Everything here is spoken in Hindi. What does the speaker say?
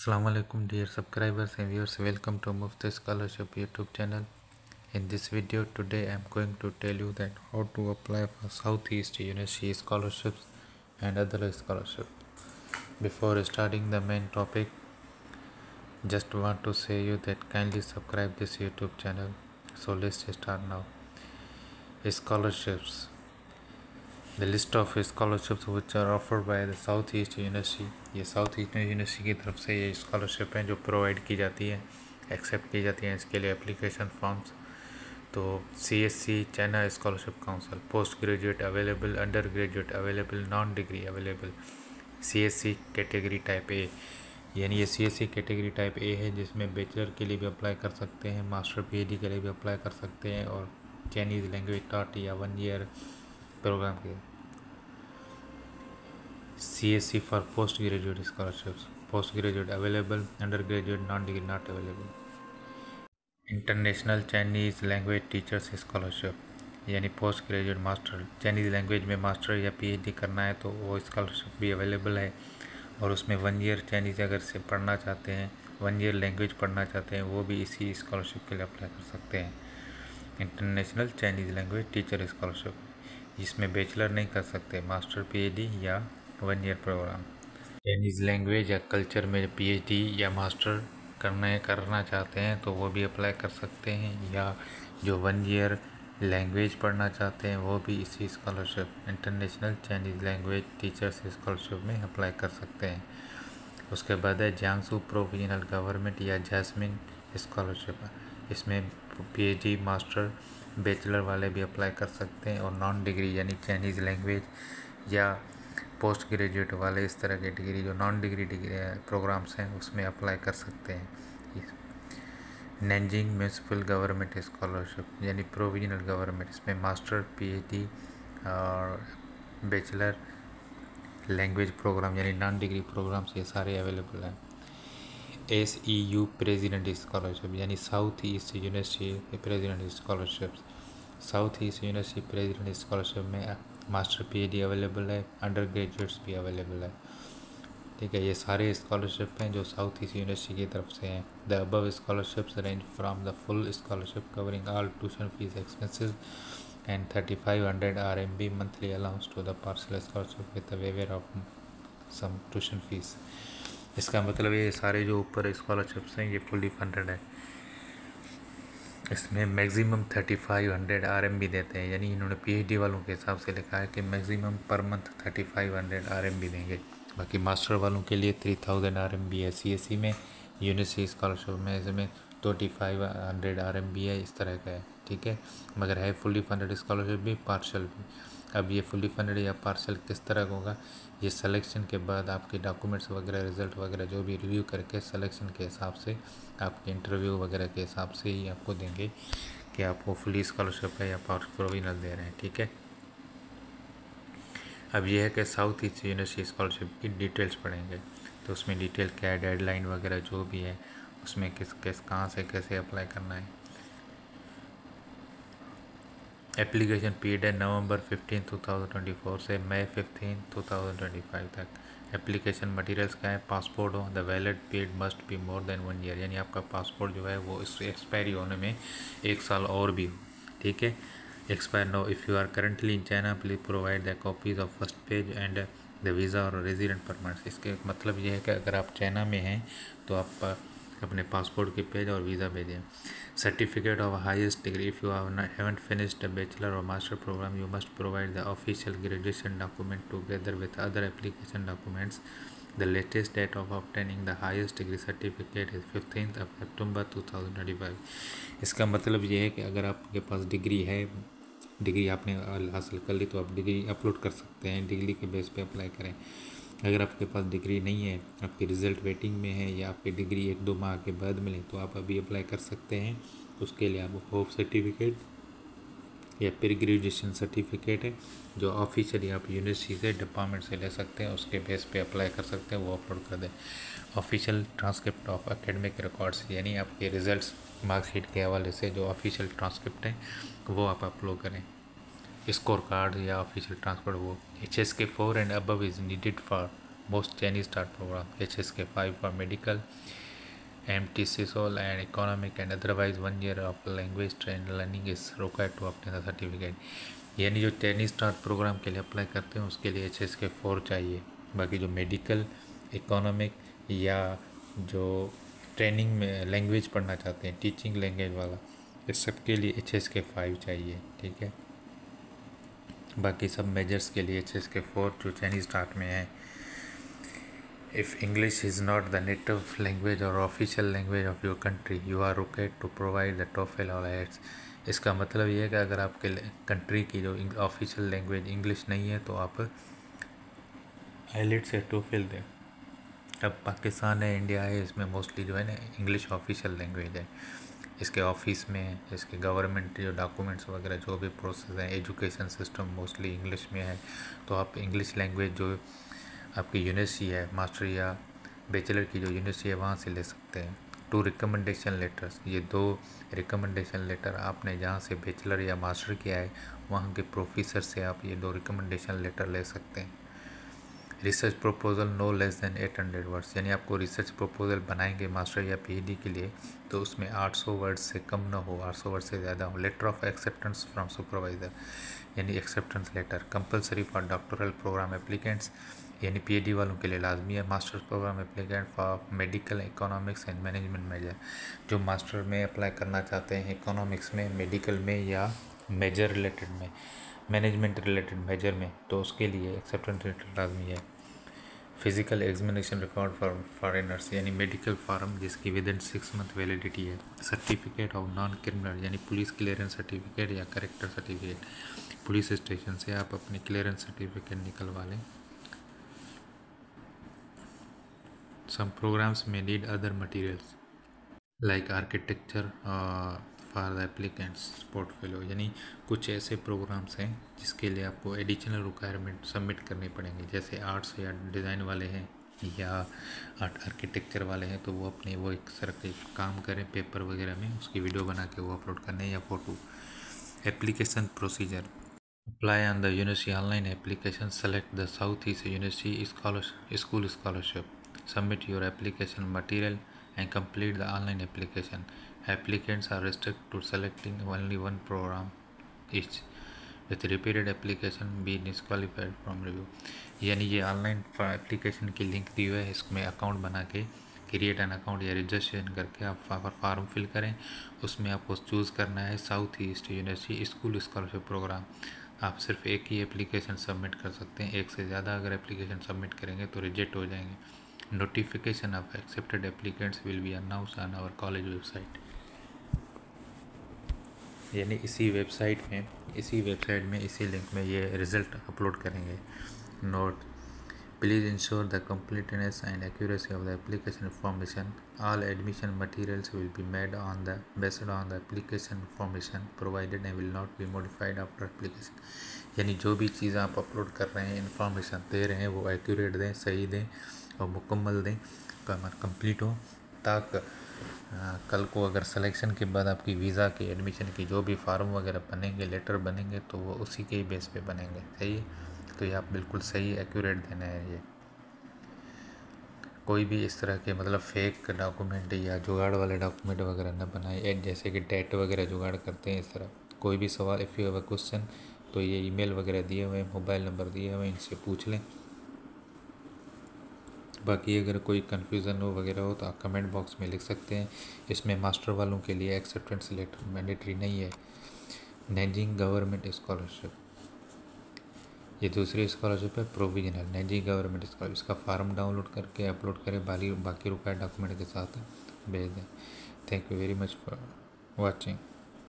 Assalamualaikum dear subscribers and viewers, welcome to Mufti Scholarship YouTube channel. In this video today I am going to tell you that how to apply for Southeast University scholarships and other scholarships. Before starting the main topic, just want to say you that kindly subscribe this YouTube channel. So let's start now. Scholarships. The list of scholarships which are offered by the Southeast University. ये साउथ ईस्ट यूनिवर्सिटी की तरफ से ये स्कॉलरशिप हैं जो प्रोवाइड की जाती है, एक्सेप्ट की जाती हैं। इसके लिए एप्लीकेशन फॉर्म्स तो CSC China scholarship council, post graduate available, under graduate available, non degree available. CSC category type A, यानी ये CSC कैटेगरी टाइप ए है जिसमें बैचलर के लिए भी अप्लाई कर सकते हैं, मास्टर PhD के लिए भी अप्लाई कर सकते हैं और चाइनीज़ लैंग्वेज टॉट या 1 ईयर प्रोग्राम के। CSC for post graduate scholarships, post graduate available, under graduate non degree not available. International Chinese language teachers scholarship, यानी post graduate master Chinese language में मास्टर या PhD करना है तो वो स्कॉलरशिप भी अवेलेबल है और उसमें 1 ईयर चाइनीज़ अगर से पढ़ना चाहते हैं, 1 ईयर लैंग्वेज पढ़ना चाहते हैं, वो भी इसी स्कॉलरशिप के लिए अप्लाई कर सकते हैं। International Chinese language teacher scholarship, इसमें बैचलर नहीं कर सकते, मास्टर PhD या 1 ईयर प्रोग्राम। चाइनीज़ लैंग्वेज या कल्चर में PhD या मास्टर करना चाहते हैं तो वो भी अप्लाई कर सकते हैं, या जो 1 ईयर लैंग्वेज पढ़ना चाहते हैं वो भी इसी scholarship international Chinese language teachers scholarship में अप्लाई कर सकते हैं। उसके बाद है जियांगसू प्रोविजनल गवर्नमेंट या जैस्मिन स्कॉलरशिप, इसमें PhD मास्टर बैचलर वाले भी अप्लाई कर सकते हैं और नॉन डिग्री यानी चाइनीज़ लैंग्वेज या पोस्ट ग्रेजुएट वाले इस तरह की डिग्री जो नॉन डिग्री प्रोग्राम्स हैं उसमें अप्लाई कर सकते हैं। नैनजिंग म्यूनसिपल गवर्नमेंट स्कॉलरशिप यानी प्रोविजनल गवर्नमेंट, इसमें मास्टर PhD और बैचलर लैंग्वेज प्रोग्राम यानी नॉन डिग्री प्रोग्राम्स ये सारे अवेलेबल हैं। SEU प्रेसिडेंट स्कॉलरशिप यानी south East university president scholarship, south East university president scholarship में मास्टर PhD अवेलेबल है, अंडर ग्रेजुएट्स भी अवेलेबल है। ठीक है, ये सारे स्कॉलरशिप हैं जो साउथ ईस्ट यूनिवर्सिटी की तरफ से हैं। The above scholarships range from the full scholarship covering all tuition fees expenses and 3500 RMB monthly allowance to the partial scholarship with the waiver of some tuition fees. इसका मतलब ये सारे जो ऊपर स्कॉलरशिप्स हैं ये फुली फंडेड है। इसमें मैक्सिमम 3500 RMB देते हैं, यानी इन्होंने PhD वालों के हिसाब से लिखा है कि मैक्सिमम पर मंथ 3500 RMB देंगे। बाकी मास्टर वालों के लिए 3000 RMB है। CSC में यूनिवर्सिटी स्कॉलरशिप में इसमें 2500 RMB है, इस तरह का है। ठीक है, मगर है फुली फंडेड स्कॉलरशिप भी, पार्शल भी। अब ये फुली फंडेड या पार्शल किस तरह का होगा, ये सिलेक्शन के बाद आपके डॉक्यूमेंट्स वगैरह, रिजल्ट वगैरह जो भी रिव्यू करके सिलेक्शन के हिसाब से, आपके इंटरव्यू वगैरह के हिसाब से ही आपको देंगे कि आपको फुली स्कॉलरशिप है या प्रोविजनल दे रहे हैं। ठीक है, अब यह है कि साउथ ईस्ट यूनिवर्सिटी स्कॉलरशिप की डिटेल्स पढ़ेंगे तो उसमें डिटेल क्या है, डेडलाइन वगैरह जो भी है, उसमें किस कहाँ से कैसे अप्लाई करना है। एप्लीकेशन पीरियड है नवंबर 15, 2024 से मई 15, 2025 तक। एप्लीकेशन मटेरियल्स क्या है, पासपोर्ट हो, the valid period must be more than 1 year, यानी आपका पासपोर्ट जो है वो इस एक्सपायरी होने में 1 साल और भी हो। ठीक है, expire no, if you are currently in China please provide the copies of first page and the visa और रेजिडेंट परमिट्स। इसके मतलब ये है कि अगर आप चाइना में हैं तो आप अपने पासपोर्ट के पेज और वीज़ा भेजें। Certificate of highest degree, if you haven't finished the bachelor और master program you must provide the official graduation document together with other application documents. The latest date of obtaining the highest degree certificate is 15 सितंबर 2025। इसका मतलब ये है कि अगर आपके पास डिग्री है, डिग्री आपने हासिल कर ली तो आप डिग्री अपलोड कर सकते हैं, डिग्री के बेस पे अप्लाई करें। अगर आपके पास डिग्री नहीं है, आपकी रिज़ल्ट वेटिंग में है या आपकी डिग्री 1-2 माह के बाद मिले तो आप अभी अप्लाई कर सकते हैं। उसके लिए आप होप सर्टिफिकेट या प्री ग्रेजुएशन सर्टिफिकेट है जो ऑफिशियली आप यूनिवर्सिटी से डिपार्टमेंट से ले सकते हैं, उसके बेस पे अप्लाई कर सकते हैं, वो अपलोड कर दें। Official transcript of academic records, यानी आपके रिजल्ट्स मार्कशीट के हवाले से जो ऑफिशियल ट्रांसक्रिप्ट है वो आप अपलोड करें। स्कोर कार्ड या ऑफिशियल ट्रांसफर वो HSK 4 and above is needed for most Chinese start program, HSK5 for medical, MTC Sol and economic and otherwise 1 year of language trained learning is required to obtain the certificate. यानी जो चाइनीज स्टार्ट प्रोग्राम के लिए अप्लाई करते हैं उसके लिए HSK4 चाहिए। बाकी जो मेडिकल, इकोनॉमिक या जो ट्रेनिंग में लैंग्वेज पढ़ना चाहते हैं, टीचिंग लैंग्वेज वाला, इस सब के लिए HSK5 चाहिए। ठीक है, बाकी सब मेजर्स के लिए HSK4 जो चाइनीज स्टार्ट में है। If English is not the native language or official language of your country, you are required to provide the TOEFL or IELTS। इसका मतलब ये है कि अगर आपके कंट्री की जो ऑफिशियल लैंग्वेज इंग्लिश नहीं है तो आप IELTS या TOEFL दें। अब पाकिस्तान है, इंडिया है, इसमें मोस्टली जो है ना इंग्लिश ऑफिशियल लैंग्वेज है। इसके ऑफिस में, इसके गवर्नमेंट जो डॉक्यूमेंट्स वगैरह जो भी प्रोसेस है, एजुकेशन सिस्टम मोस्टली इंग्लिश में है। तो आप इंग्लिश लैंग्वेज जो आपकी यूनिवर्सिटी है, मास्टर या बैचलर की जो यूनिवर्सिटी है वहाँ से ले सकते हैं। 2 रिकमेंडेशन लेटर्स, ये 2 रिकमेंडेशन लेटर आपने जहाँ से बैचलर या मास्टर किया है वहाँ के प्रोफेसर से आप ये 2 रिकमेंडेशन लेटर ले सकते हैं। Research proposal no less than 800 words, यानी आपको रिसर्च प्रपोजल बनाएंगे मास्टर या PhD के लिए तो उसमें 800 वर्ड्स से कम ना हो, 800 वर्ड से ज़्यादा हो। Letter of acceptance from supervisor, यानी acceptance letter compulsory for doctoral program applicants, यानी PhD वालों के लिए लाजमी है। Masters program applicant for medical, economics and management major, जो मास्टर में अप्लाई करना चाहते हैं इकोनॉमिक्स में, मेडिकल में या मेजर रिलेटेड में, मैनेजमेंट रिलेटेड मेजर में, तो उसके लिए एक्सेप्टेंस लेटर लाजमी है। Physical examination record for foreigners, यानी मेडिकल फॉर्म जिसकी विद इन 6 मंथ वैलिडिटी है। सर्टिफिकेट ऑफ नॉन क्रिमिनल, यानी पुलिस क्लियरेंस सर्टिफिकेट या करेक्टर सर्टिफिकेट, पुलिस स्टेशन से आप अपनी क्लियरेंस सर्टिफिकेट निकलवा लें। Some programs may need other materials like architecture for the applicants portfolio, यानी कुछ ऐसे प्रोग्राम्स हैं जिसके लिए आपको एडिशनल रिक्वायरमेंट सबमिट करनी पड़ेंगे। जैसे आर्ट्स या डिज़ाइन वाले हैं या आर्किटेक्चर वाले हैं तो वो अपने वो एक सर के काम करें पेपर वगैरह में, उसकी वीडियो बना के वो अपलोड करने, या photo. Application procedure, apply on the university online application, select the Southeast University school scholarship, submit your application material and complete the online application. Applicants are restricted to selecting only one program each, with repeated application be disqualified from review। यानी ये ऑनलाइन एप्लीकेशन की लिंक दी हुई है, इसमें अकाउंट बना के क्रिएट एन अकाउंट या रजिस्ट्रेशन करके आप फॉर्म फिल करें। उसमें आपको चूज़ करना है South East University school scholarship program. आप सिर्फ एक ही एप्लीकेशन सबमिट कर सकते हैं, एक से ज़्यादा अगर एप्लीकेशन सबमिट करेंगे तो रिजेक्ट हो जाएंगे। Notification of accepted applicants will be announce on our college website, यानी इसी वेबसाइट में इसी लिंक में ये रिज़ल्ट अपलोड करेंगे। Note, please ensure the completeness and accuracy of the application information. All admission materials will be made based on the application information provided and will not be modified after application। यानी जो भी चीज़ आप अपलोड कर रहे हैं, इन्फॉर्मेशन दे रहे हैं, वो एक्यूरेट दें, सही दें और मुकम्मल दें, कंप्लीट हो, ताकि कल को अगर सिलेक्शन के बाद आपकी वीज़ा की, एडमिशन की जो भी फार्म वगैरह बनेंगे, लेटर बनेंगे, तो वो उसी के ही बेस पे बनेंगे। सही है, तो ये आप बिल्कुल सही एक्यूरेट देना है। ये कोई भी इस तरह के मतलब फेक डॉक्यूमेंट या जुगाड़ वाले डॉक्यूमेंट वगैरह न बनाए, जैसे कि डेट वगैरह जुगाड़ करते हैं। इस तरह कोई भी सवाल, if you have a question, तो ये ईमेल वगैरह दिए हुए हैं, मोबाइल नंबर दिए हुए हैं, इनसे पूछ लें। बाकी अगर कोई कन्फ्यूज़न हो वगैरह हो तो आप कमेंट बॉक्स में लिख सकते हैं। इसमें मास्टर वालों के लिए एक्सेप्टेंस लेटर मैंडेटरी नहीं है। नैजिंग गवर्नमेंट स्कॉलरशिप, ये दूसरी स्कॉलरशिप है प्रोविजनल। नैजिंग गवर्नमेंट स्कॉलरशिप, इसका फार्म डाउनलोड करके अपलोड करें, बाकी रिक्वायर्ड डॉक्यूमेंट के साथ भेज दें। Thank you very much for watching.